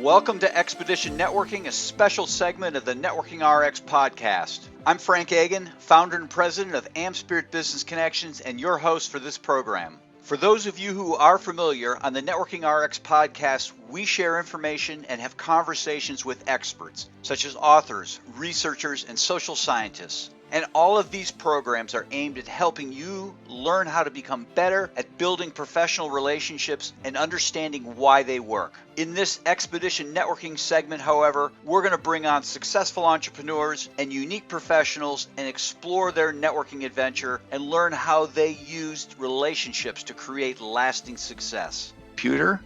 Welcome to Expedition Networking, a special segment of the Networking RX podcast. I'm Frank Agan, founder and president of AmSpirit Business Connections, and your host for this program. For those of you who are familiar, on the Networking RX podcast, we share information and have conversations with experts, such as authors, researchers, and social scientists. And all of these programs are aimed at helping you learn how to become better at building professional relationships and understanding why they work. In this Expedition Networking segment, however, we're going to bring on successful entrepreneurs and unique professionals and explore their networking adventure and learn how they used relationships to create lasting success. Computer?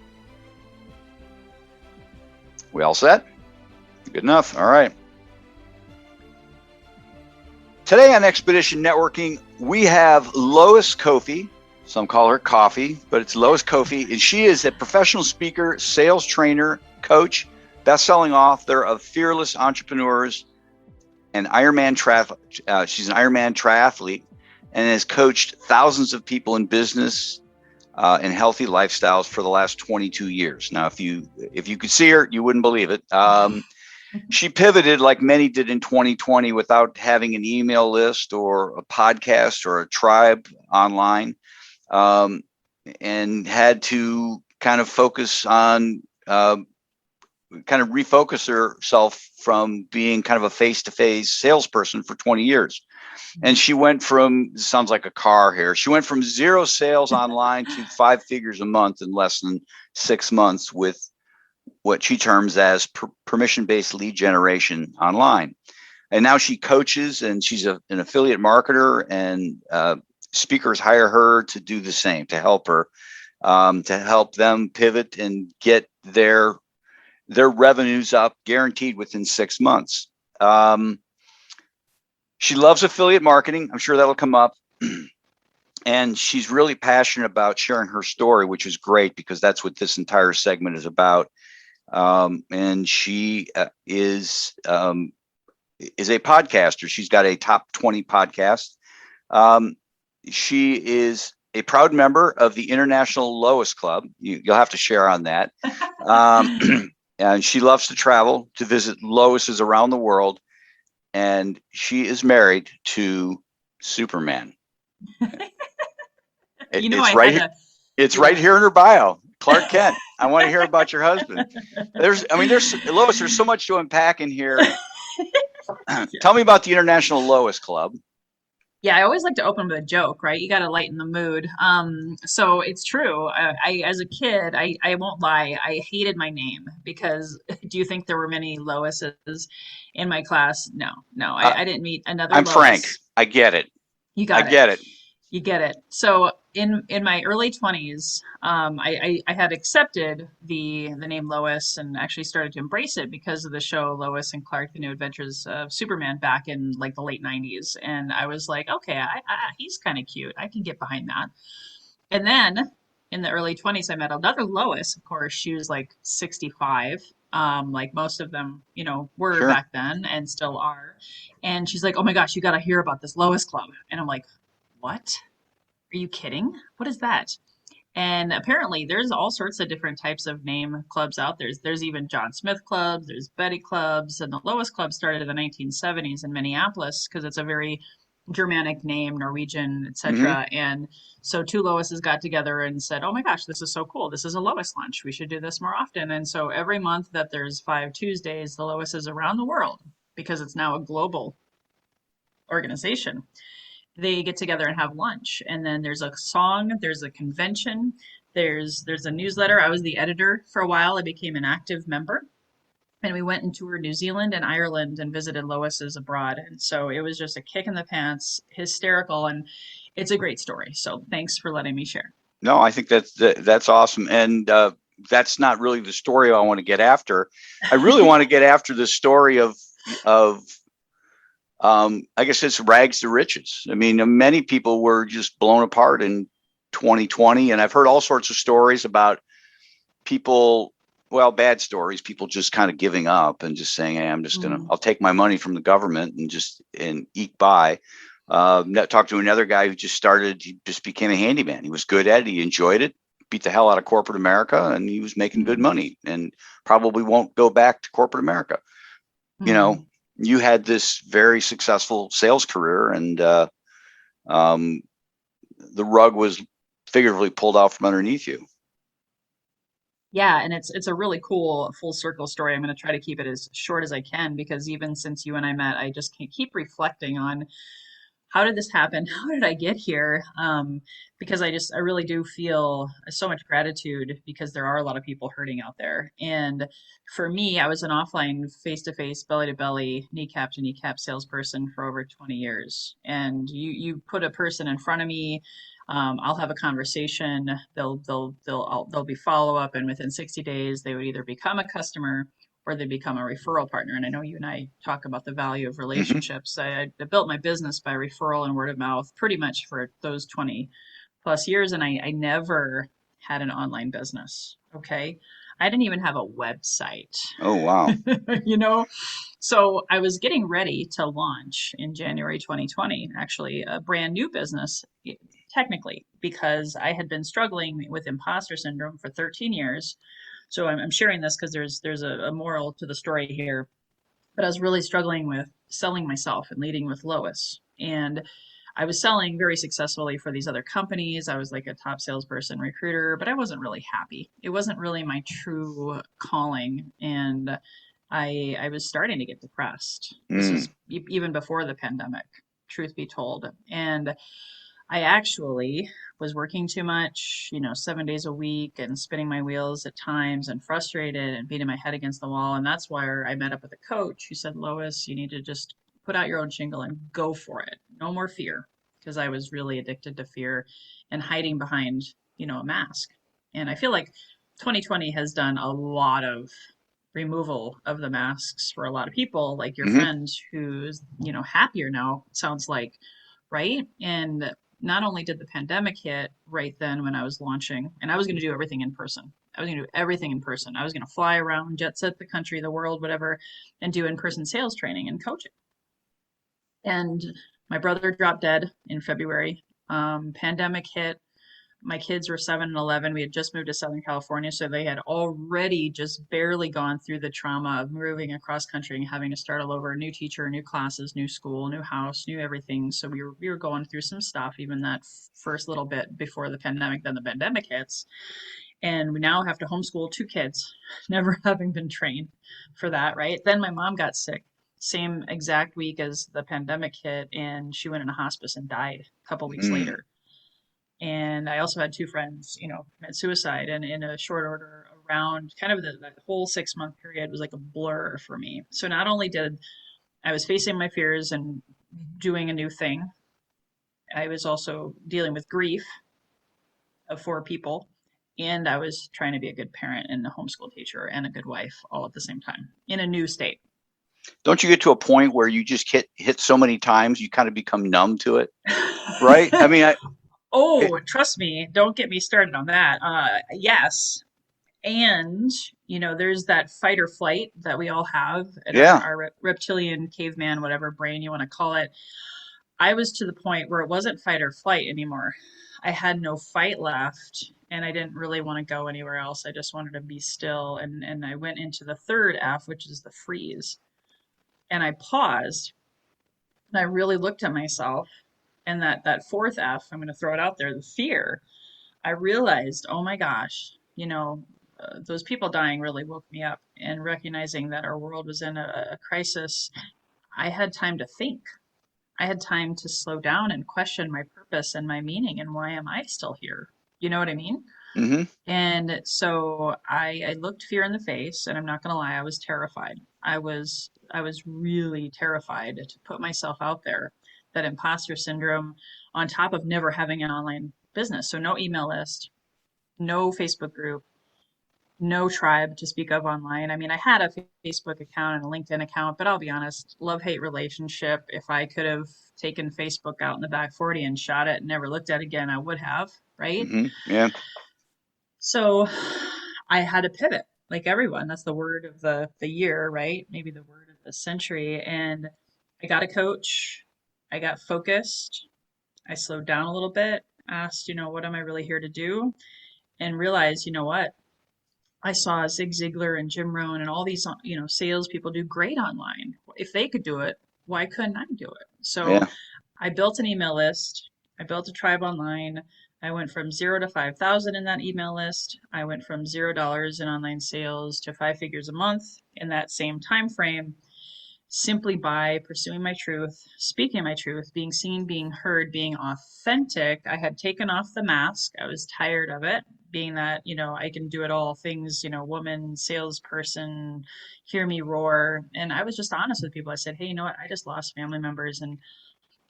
We all set? Good enough. All right. Today on Expedition Networking, we have Lois Koffi. Some call her Koffi, but it's Lois Koffi, and she is a professional speaker, sales trainer, coach, best-selling author of Fearless Entrepreneurs, and Ironman triathlete. She's an Ironman triathlete and has coached thousands of people in business and healthy lifestyles for the last 22 years. Now, if you could see her, you wouldn't believe it. She pivoted like many did in 2020 without having an email list or a podcast or a tribe online, and had to kind of focus on, refocus herself from being kind of a face-to-face salesperson for 20 years. And she went from, sounds like a car here, she went from 0 sales online to 5 figures a month in less than 6 months with what she terms as permission-based lead generation online. And now she coaches, and she's an affiliate marketer, and speakers hire her to do the same, to help her, to help them pivot and get their revenues up guaranteed within 6 months. She loves affiliate marketing. I'm sure that'll come up. And she's really passionate about sharing her story, which is great because that's what this entire segment is about. And she is a podcaster. She's got a top 20 podcast. She is a proud member of the International Lois Club. You'll have to share on that. And she loves to travel, to visit Loises around the world. And she is married to Superman. It's right here in her bio. Clark Kent. I want to hear about your husband. There's Lois, there's so much to unpack in here. Tell me about the International Lois Club. Yeah, I always like to open with a joke, right? You got to lighten the mood. So it's true. I as a kid, I won't lie, I hated my name because do you think there were many Loises in my class? No, I didn't meet another I'm Lois. Frank. I get it. You got it. I get it. You get it. So in my early 20s, I had accepted the name Lois and actually started to embrace it because of the show Lois and Clark: The New Adventures of Superman back in like the late 90s. And I was like, okay, he's kind of cute. I can get behind that. And then in the early 20s, I met another Lois. Of course, she was like 65. Like most of them, were Sure. back then and still are. And she's like, oh my gosh, you got to hear about this Lois Club. And I'm like, what? Are you kidding? What is that? And apparently there's all sorts of different types of name clubs out there. There's even John Smith clubs, there's Betty clubs, and the Lois Club started in the 1970s in Minneapolis because it's a very Germanic name, Norwegian, etc. And so 2 Loises got together and said, oh my gosh, this is so cool. This is a Lois lunch. We should do this more often. And so every month that there's 5 Tuesdays, the Loises around the world, because it's now a global organization, they get together and have lunch. And then there's a song, there's a convention, there's a newsletter. I was the editor for a while. I became an active member. And we went and toured New Zealand and Ireland and visited Lois's abroad. And so it was just a kick in the pants, hysterical, and it's a great story. So thanks for letting me share. No, I think that's awesome. And that's not really the story I want to get after. I really want to get after the story of I guess it's rags to riches. I mean, many people were just blown apart in 2020. And I've heard all sorts of stories about people, well, bad stories, people just kind of giving up and just saying, hey, I'm just I'll take my money from the government and eke by. Talked to another guy who just became a handyman. He was good at it. He enjoyed it. beat the hell out of corporate America, and he was making good Mm-hmm. money and probably won't go back to corporate America. You know, you had this very successful sales career, and the rug was figuratively pulled out from underneath you. Yeah, and it's a really cool full circle story. I'm going to try to keep it as short as I can because even since you and I met, I just can't keep reflecting on how did this happen? How did I get here? Because I really do feel so much gratitude because there are a lot of people hurting out there. And for me, I was an offline, face-to-face, belly-to-belly, kneecap to kneecap salesperson for over 20 years. And you put a person in front of me, I'll have a conversation. There'll be follow-up, and within 60 days, they would either become a customer or they become a referral partner. And I know you and I talk about the value of Mm-hmm. relationships. I built my business by referral and word of mouth pretty much for those 20 plus years. And I never had an online business. Okay. I didn't even have a website, Oh, wow. you know? So I was getting ready to launch in January 2020, actually, a brand new business, technically, because I had been struggling with imposter syndrome for 13 years. So I'm sharing this because there's a moral to the story here. But I was really struggling with selling myself and leading with Lois. And I was selling very successfully for these other companies. I was like a top salesperson, recruiter, but I wasn't really happy. It wasn't really my true calling. And I was starting to get depressed. This Mm. was even before the pandemic, truth be told. And I actually was working too much, 7 days a week and spinning my wheels at times and frustrated and beating my head against the wall. And that's why I met up with a coach who said, Lois, you need to just put out your own shingle and go for it. No more fear. Because I was really addicted to fear and hiding behind, a mask. And I feel like 2020 has done a lot of removal of the masks for a lot of people, like your Mm-hmm. friend who's, happier now, sounds like, right? And not only did the pandemic hit right then when I was launching, and I was going to do everything in person. I was going to do everything in person. I was going to fly around, jet set the country, the world, whatever, and do in-person sales training and coaching. And my brother dropped dead in February. Pandemic hit. My kids were 7 and 11. We had just moved to Southern California, so they had already just barely gone through the trauma of moving across country and having to start all over. New teacher, new classes, new school, new house, new everything. So we were going through some stuff even that first little bit before the pandemic. Then the pandemic hits, and we now have to homeschool 2 kids, never having been trained for that. Right? Then my mom got sick. Same exact week as the pandemic hit, and she went into hospice and died a couple weeks Mm. later. And I also had 2 friends, commit suicide. And in a short order, around kind of the whole 6 month period was like a blur for me. So not only did I was facing my fears and doing a new thing, I was also dealing with grief of 4 people. And I was trying to be a good parent and a homeschool teacher and a good wife all at the same time in a new state. Don't you get to a point where you just hit so many times you kind of become numb to it, right? I mean, Oh, trust me, don't get me started on that. Yes. And, there's that fight or flight that we all have in our, yeah. our reptilian, caveman, whatever brain you want to call it. I was to the point where it wasn't fight or flight anymore. I had no fight left and I didn't really want to go anywhere else. I just wanted to be still. And I went into the third F, which is the freeze. And I paused and I really looked at myself. And that fourth F, I'm going to throw it out there, the fear. I realized, oh my gosh, those people dying really woke me up. And recognizing that our world was in a crisis, I had time to think. I had time to slow down and question my purpose and my meaning and why am I still here? You know what I mean? Mm-hmm. And so I looked fear in the face, and I'm not gonna lie, I was terrified. I was really terrified to put myself out there. That imposter syndrome, on top of never having an online business. So no email list, no Facebook group, no tribe to speak of online. I mean, I had a Facebook account and a LinkedIn account, but I'll be honest, love-hate relationship. If I could have taken Facebook out in the back 40 and shot it and never looked at it again, I would have, right? Mm-hmm. Yeah. So I had to pivot, like everyone. That's the word of the year, right? Maybe the word of the century. And I got a coach. I got focused. I slowed down a little bit, asked, what am I really here to do? and realized, you know what? I saw Zig Ziglar and Jim Rohn and all these, salespeople do great online. If they could do it, why couldn't I do it? So Yeah. I built an email list. I built a tribe online. I went from 0 to 5,000 in that email list. I went from $0 in online sales to 5 figures a month in that same time frame, simply by pursuing my truth, speaking my truth, being seen, being heard, being authentic. I had taken off the mask. I was tired of it, being that, I can do it all things, woman, salesperson, hear me roar. And I was just honest with people. I said, hey, you know what? I just lost family members and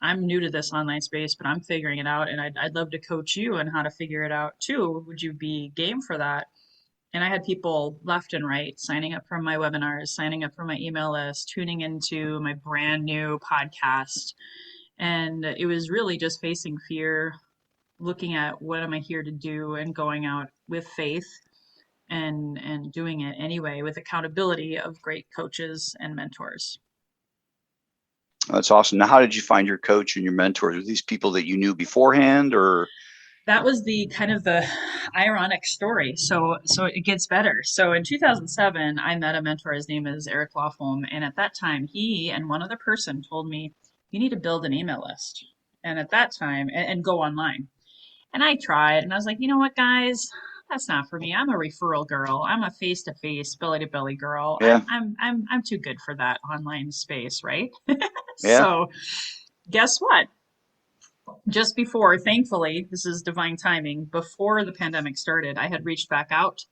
I'm new to this online space, but I'm figuring it out. And I'd love to coach you on how to figure it out too. Would you be game for that? And I had people left and right signing up for my webinars, signing up for my email list, tuning into my brand new podcast. And it was really just facing fear, looking at what am I here to do, and going out with faith and doing it anyway with accountability of great coaches and mentors. That's awesome. Now, how did you find your coach and your mentors? Were these people that you knew beforehand, or? That was the kind of the ironic story. So it gets better. So in 2007, I met a mentor. His name is Eric Lofholm, and at that time, he and one other person told me, "You need to build an email list." And at that time, and go online. And I tried, and I was like, you know what, guys, that's not for me. I'm a referral girl. I'm a face-to-face, belly-to-belly girl. Yeah. I'm too good for that online space, right? Yeah. So guess what? Just before, thankfully, this is divine timing, before the pandemic started, I had reached back out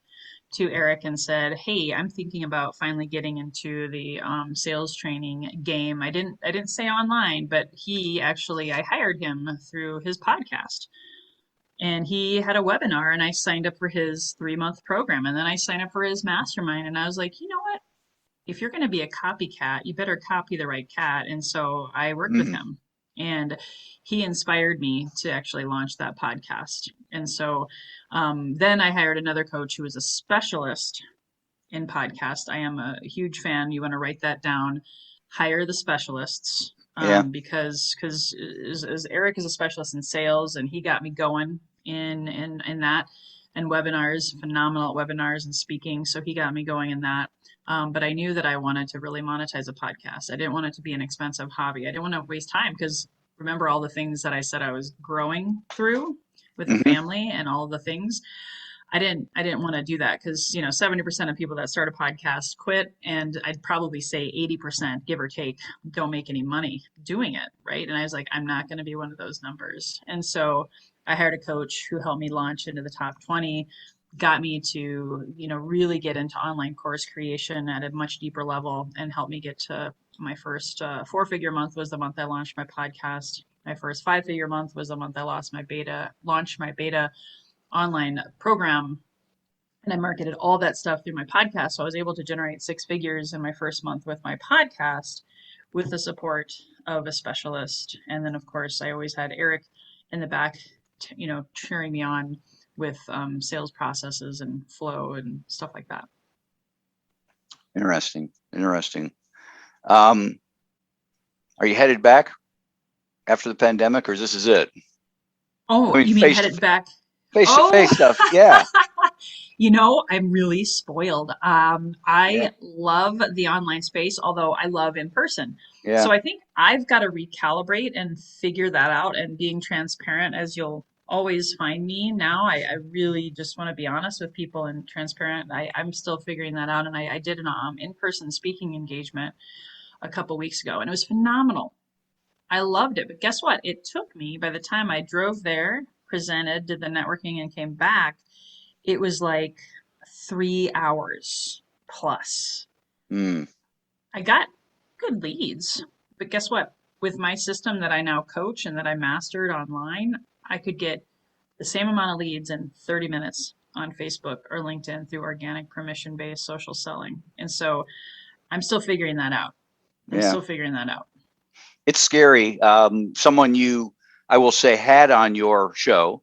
to Eric and said, "Hey, I'm thinking about finally getting into the sales training game." I didn't say online, but I hired him through his podcast, and he had a webinar, and I signed up for his 3-month program, and then I signed up for his mastermind, and I was like, you know what? If you're going to be a copycat, you better copy the right cat. And so I worked with him, and he inspired me to actually launch that podcast. And so then I hired another coach who was a specialist in podcast. I am a huge fan. You want to write that down. Hire the specialists. Yeah. Because as Eric is a specialist in sales, and he got me going in that, and webinars, phenomenal webinars and speaking. So he got me going in that. But I knew that I wanted to really monetize a podcast. I didn't want it to be an expensive hobby. I didn't want to waste time, because remember all the things that I said I was growing through with the family and all the things. I didn't want to do that, because 70% of people that start a podcast quit, and I'd probably say 80%, give or take, don't make any money doing it, right? And I was like, I'm not going to be one of those numbers. And so I hired a coach who helped me launch into the top 20, got me to really get into online course creation at a much deeper level, and helped me get to my first 4-figure month was the month I launched my podcast. My first 5-figure month was the month I launched my beta online program, and I marketed all that stuff through my podcast. So I was able to generate 6 figures in my first month with my podcast, with the support of a specialist. And then of course I always had Eric in the back, cheering me on with sales processes and flow and stuff like that. Interesting. Are you headed back after the pandemic, or is it? Oh, you mean headed back? Face-to-face stuff. Yeah. I'm really spoiled. I love the online space, although I love in person. Yeah. So I think I've got to recalibrate and figure that out, and being transparent, as you'll always find me now. I really just want to be honest with people and transparent. I'm still figuring that out. And I did an in-person speaking engagement a couple weeks ago, and it was phenomenal. I loved it. But guess what? It took me, by the time I drove there, presented, did the networking, and came back, it was like 3 hours plus. I got good leads, but guess what? With my system that I now coach and that I mastered online, I could get the same amount of leads in 30 minutes on Facebook or LinkedIn through organic, permission-based social selling. And so I'm still figuring that out. It's scary. Someone I will say, had on your show,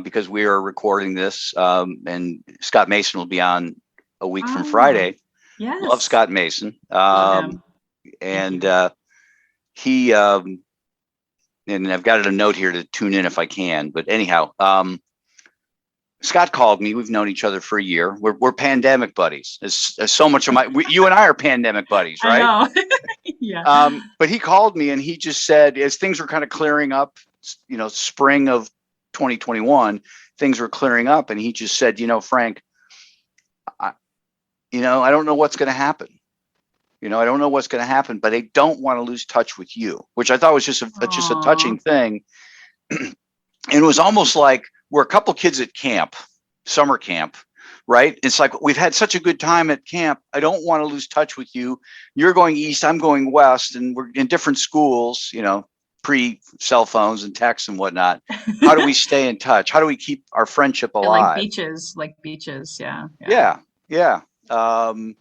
because we are recording this, and Scott Mason will be on a week from Friday. Yes. Love Scott Mason. Love him. And he, and I've got a note here to tune in if I can, but anyhow, Scott called me. We've known each other for a year. We're pandemic buddies. As so much of you and I are pandemic buddies, I right? know. Yeah. But he called me and he just said, as things were kind of clearing up, spring of 2021, things were clearing up, and he just said, Frank, I don't know what's going to happen. I don't know what's going to happen, but I don't want to lose touch with you, which I thought was just a touching thing. And it was almost like we're a couple kids at camp, summer camp, right? It's like, we've had such a good time at camp. I don't want to lose touch with you. You're going east, I'm going west, and we're in different schools, pre cell phones and texts and whatnot. How do we stay in touch? How do we keep our friendship alive? Like beaches. Yeah. Yeah. And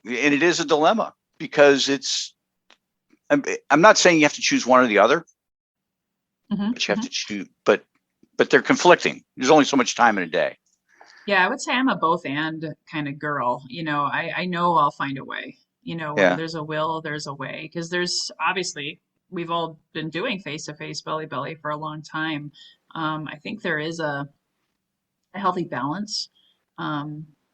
it is a dilemma, because I'm not saying you have to choose one or the other, but you have to choose, but they're conflicting. There's only so much time in a day. Yeah, I would say I'm a both and kind of girl. I know I'll find a way. Where there's a will, there's a way. Because there's obviously, we've all been doing face to face, belly to belly for a long time. I think there is a healthy balance.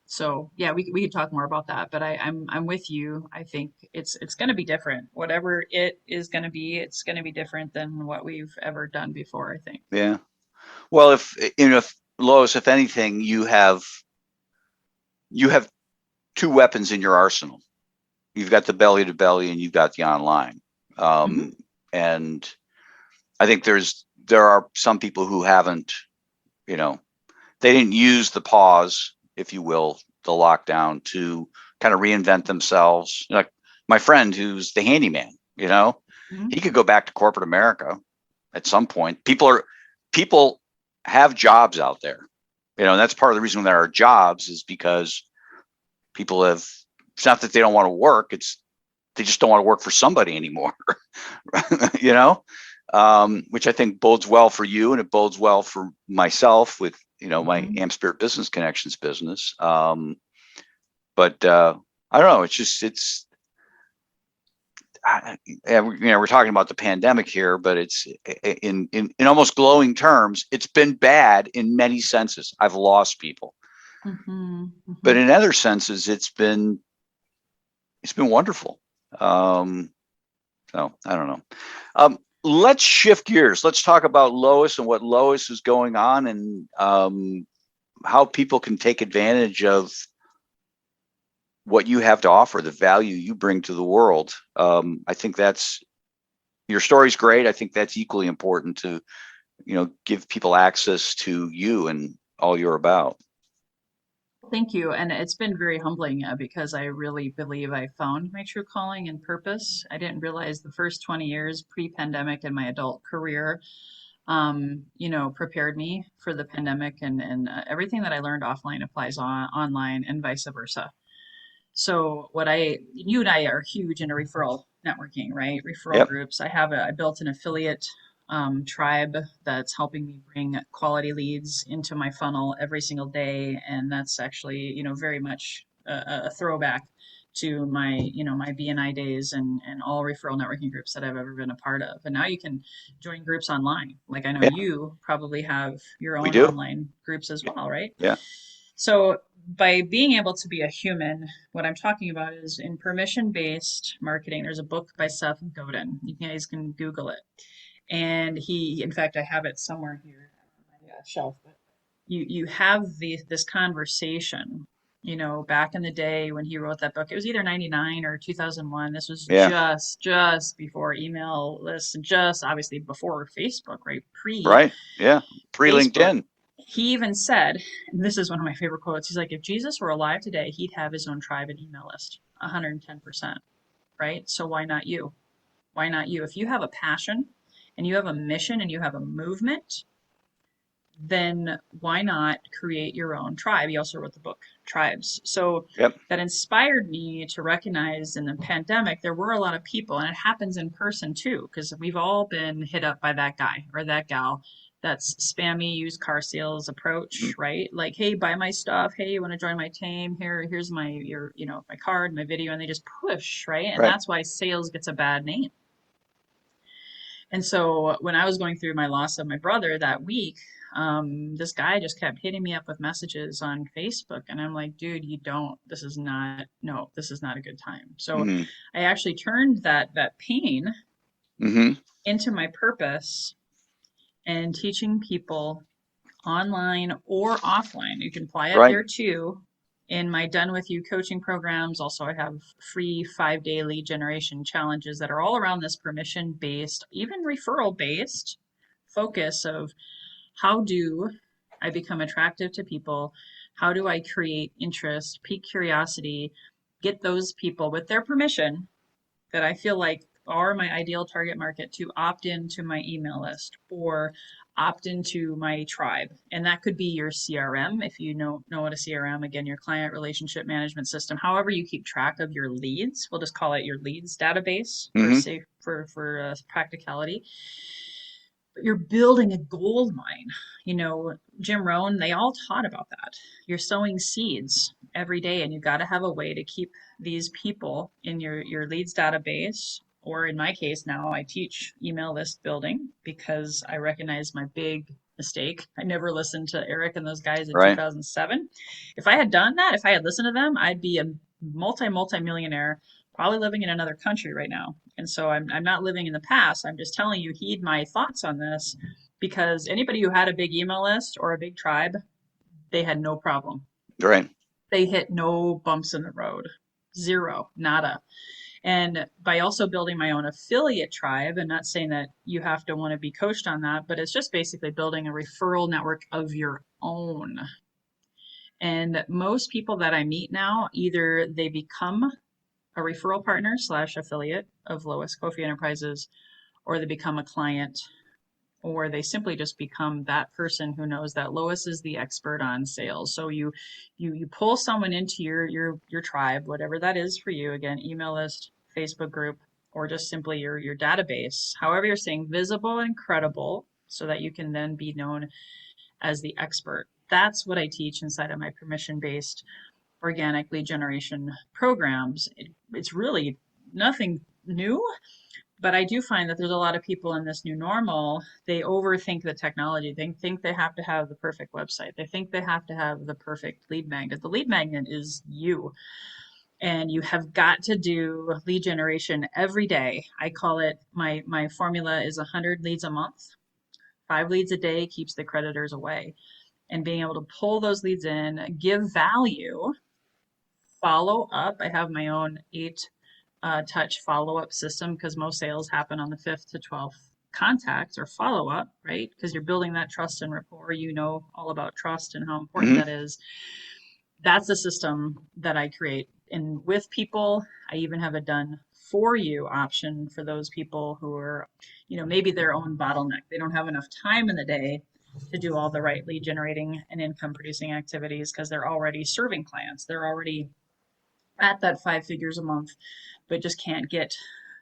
So yeah, we could talk more about that, but I'm with you. I think it's going to be different. Whatever it is going to be, it's going to be different than what we've ever done before, I think. Yeah. Well, if Lois, if anything, you have two weapons in your arsenal. You've got the belly to belly, and you've got the online. And I think there are some people who haven't, they didn't use the pause, if you will, the lockdown, to kind of reinvent themselves. Like my friend who's the handyman, he could go back to corporate America at some point. People have jobs out there, and that's part of the reason there are jobs, is because people have, it's not that they don't want to work. They just don't want to work for somebody anymore, which I think bodes well for you, and it bodes well for myself with, my AmSpirit Business Connections business. But I don't know. We're talking about the pandemic here, but it's in almost glowing terms. It's been bad in many senses. I've lost people, but in other senses, it's been wonderful. So I don't know. Let's shift gears. Let's talk about Lois and what Lois is going on, and how people can take advantage of what you have to offer, the value you bring to the world. I think your story's great. I think that's equally important to, give people access to you and all you're about. Thank you. And it's been very humbling, because I really believe I found my true calling and purpose. I didn't realize the first 20 years pre-pandemic in my adult career, prepared me for the pandemic, and everything that I learned offline applies online, and vice versa. So you and I are huge into referral networking, right? Referral groups. I built an affiliate tribe that's helping me bring quality leads into my funnel every single day. And that's actually, very much a throwback to my, my BNI days and all referral networking groups that I've ever been a part of. And now you can join groups online. Like I know you probably have your own online groups as well, right? Yeah. So by being able to be a human, what I'm talking about is in permission-based marketing. There's a book by Seth Godin. You guys can Google it. And in fact, I have it somewhere here on my shelf. But you have this conversation, back in the day when he wrote that book. It was either 99 or 2001. This was just before email lists, and just obviously before Facebook, right? Pre-LinkedIn. He even said, and this is one of my favorite quotes, he's like, if Jesus were alive today, he'd have his own tribe and email list, 110%, right? So why not you? Why not you? If you have a passion and you have a mission and you have a movement, then why not create your own tribe? He also wrote the book Tribes. So that inspired me to recognize in the pandemic, there were a lot of people, and it happens in person too, because we've all been hit up by that guy or that gal that's spammy used car sales approach, right? Like, hey, buy my stuff. Hey, you want to join my team? Here's my card, my video, and they just push, right? And that's why sales gets a bad name. And so when I was going through my loss of my brother that week, This guy just kept hitting me up with messages on Facebook. And I'm like, dude, this is not a good time. So Mm-hmm. I actually turned that pain Mm-hmm. into my purpose and teaching people online or offline. You can apply it Right. there too. In my Done With You coaching programs, also I have free 5-day lead generation challenges that are all around this permission based, even referral based focus of how do I become attractive to people? How do I create interest, pique curiosity, get those people with their permission that I feel like are my ideal target market to opt into my email list or opt into my tribe. And that could be your CRM if you know what a CRM, again, your client relationship management system, however you keep track of your leads. We'll just call it your leads database Mm-hmm. for practicality. But you're building a gold mine. Jim Rohn, they all taught about that. You're sowing seeds every day, and you've got to have a way to keep these people in your leads database. Or in my case now, I teach email list building because I recognize my big mistake. I never listened to Eric and those guys in Right. 2007. If I had done that, if I had listened to them, I'd be a multi-millionaire, probably living in another country right now. And so I'm not living in the past. I'm just telling you, heed my thoughts on this, because anybody who had a big email list or a big tribe, they had no problem. Right. They hit no bumps in the road. Zero, nada. And by also building my own affiliate tribe, and not saying that you have to want to be coached on that, but it's just basically building a referral network of your own. And most people that I meet now, either they become a referral partner / affiliate of Lois Koffi Enterprises, or they become a client, or they simply just become that person who knows that Lois is the expert on sales. So you pull someone into your tribe, whatever that is for you. Again, email list, Facebook group, or just simply your database. However, you're staying visible and credible so that you can then be known as the expert. That's what I teach inside of my permission-based organic lead generation programs. It's really nothing new, but I do find that there's a lot of people in this new normal. They overthink the technology. They think they have to have the perfect website. They think they have to have the perfect lead magnet. The lead magnet is you. And you have got to do lead generation every day. I call it, my formula is 100 leads a month. 5 leads a day keeps the creditors away. And being able to pull those leads in, give value, follow up. I have my own 8 touch follow-up system because most sales happen on the 5th to 12th contact or follow-up, right? Because you're building that trust and rapport. You know all about trust and how important Mm-hmm. that is. That's the system that I create. And with people, I even have a done for you option for those people who are, maybe their own bottleneck. They don't have enough time in the day to do all the right lead generating and income producing activities because they're already serving clients. They're already at that 5 figures a month, but just can't get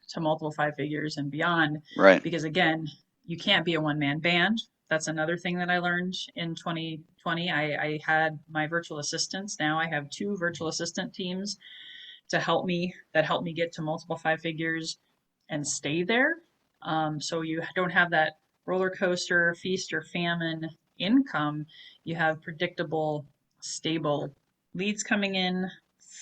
to multiple 5 figures and beyond. Right. Because again, you can't be a one-man band. That's another thing that I learned in 2020. I had my virtual assistants. Now I have 2 virtual assistant teams that help me get to multiple 5 figures and stay there. So you don't have that roller coaster, feast or famine income. You have predictable, stable leads coming in,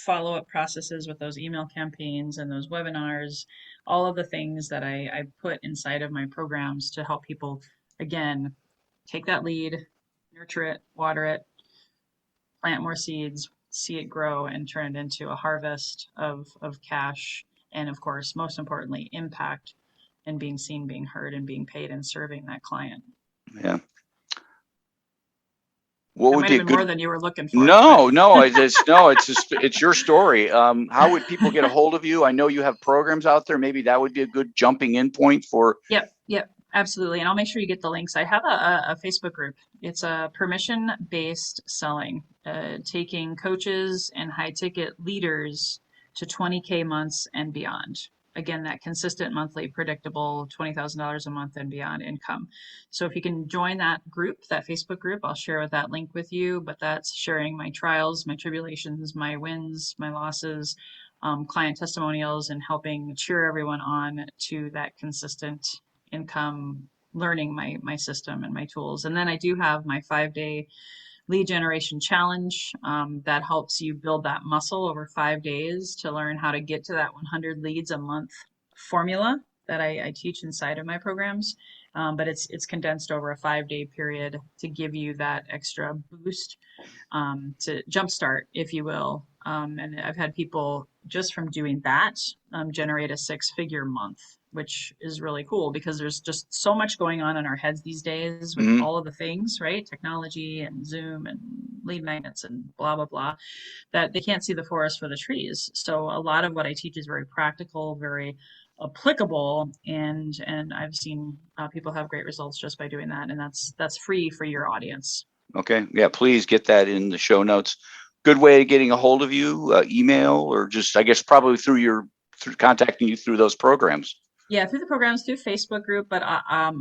follow-up processes with those email campaigns and those webinars, all of the things that I put inside of my programs to help people, again, take that lead, nurture it, water it, plant more seeds, see it grow, and turn it into a harvest of cash. And of course, most importantly, impact and being seen, being heard, and being paid and serving that client. Yeah. What That would might be have a been more good? than you were looking for. No, no, it's your story. How would people get a hold of you? I know you have programs out there. Maybe that would be a good jumping in point for. Yep, absolutely. And I'll make sure you get the links. I have a Facebook group. It's a permission-based selling, taking coaches and high-ticket leaders to 20K months and beyond. Again, that consistent monthly, predictable $20,000 a month and beyond income. So if you can join that group, that Facebook group, I'll share that link with you. But that's sharing my trials, my tribulations, my wins, my losses, client testimonials, and helping cheer everyone on to that consistent income learning my system and my tools. And then I do have my 5-day lead generation challenge that helps you build that muscle over 5 days to learn how to get to that 100 leads a month formula that I teach inside of my programs. But it's condensed over a 5-day period to give you that extra boost, to jumpstart, if you will. And I've had people just from doing that generate a 6-figure month, which is really cool because there's just so much going on in our heads these days with all of the things, right? Technology and Zoom and lead magnets and blah, blah, blah, that they can't see the forest for the trees. So a lot of what I teach is very practical, very applicable, and I've seen people have great results just by doing that, and that's free for your audience. Okay, yeah, please get that in the show notes. Good way of getting a hold of you, email, or just, I guess, probably through contacting you through those programs. Yeah, through the programs, through Facebook group, but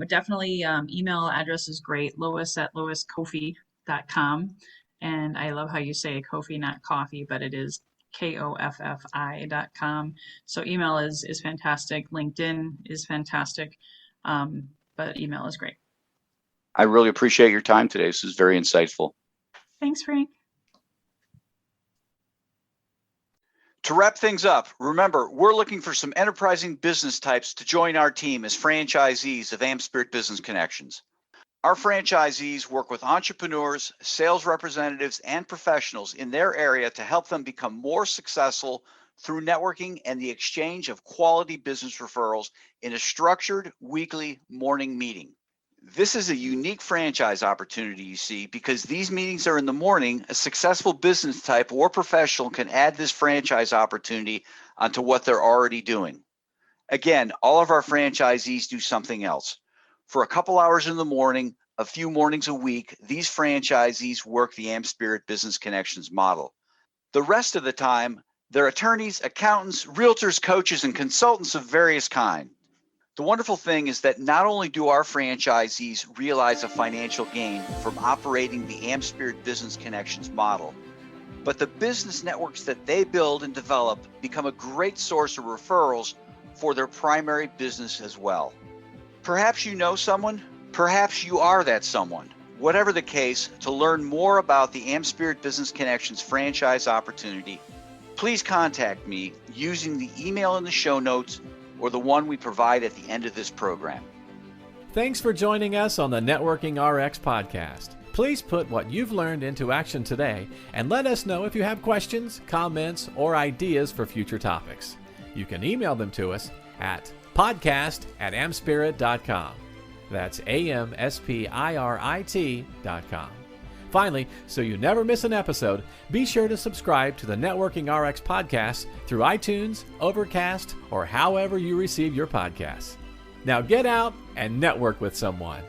definitely email address is great, Lois@loiskoffi.com. And I love how you say Koffi, not coffee, but it is KOFFI.com. So email is fantastic. LinkedIn is fantastic. But email is great. I really appreciate your time today. This is very insightful. Thanks, Frank. To wrap things up, remember, we're looking for some enterprising business types to join our team as franchisees of AmSpirit Business Connections. Our franchisees work with entrepreneurs, sales representatives, and professionals in their area to help them become more successful through networking and the exchange of quality business referrals in a structured weekly morning meeting. This is a unique franchise opportunity, you see, because these meetings are in the morning. A successful business type or professional can add this franchise opportunity onto what they're already doing. Again, all of our franchisees do something else. For a couple hours in the morning, a few mornings a week, these franchisees work the AmSpirit Business Connections model. The rest of the time, they're attorneys, accountants, realtors, coaches, and consultants of various kinds. The wonderful thing is that not only do our franchisees realize a financial gain from operating the AmSpirit Business Connections model, but the business networks that they build and develop become a great source of referrals for their primary business as well. Perhaps you know someone, perhaps you are that someone. Whatever the case, to learn more about the AmSpirit Business Connections franchise opportunity, please contact me using the email in the show notes or the one we provide at the end of this program. Thanks for joining us on the Networking RX podcast. Please put what you've learned into action today and let us know if you have questions, comments, or ideas for future topics. You can email them to us at podcast@amspirit.com. That's AMSPIRIT.com. Finally, so you never miss an episode, be sure to subscribe to the Networking RX podcast through iTunes, Overcast, or however you receive your podcasts. Now get out and network with someone.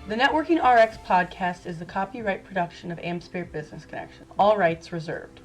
The Networking RX podcast is the copyright production of AmSpirit Business Connection. All rights reserved.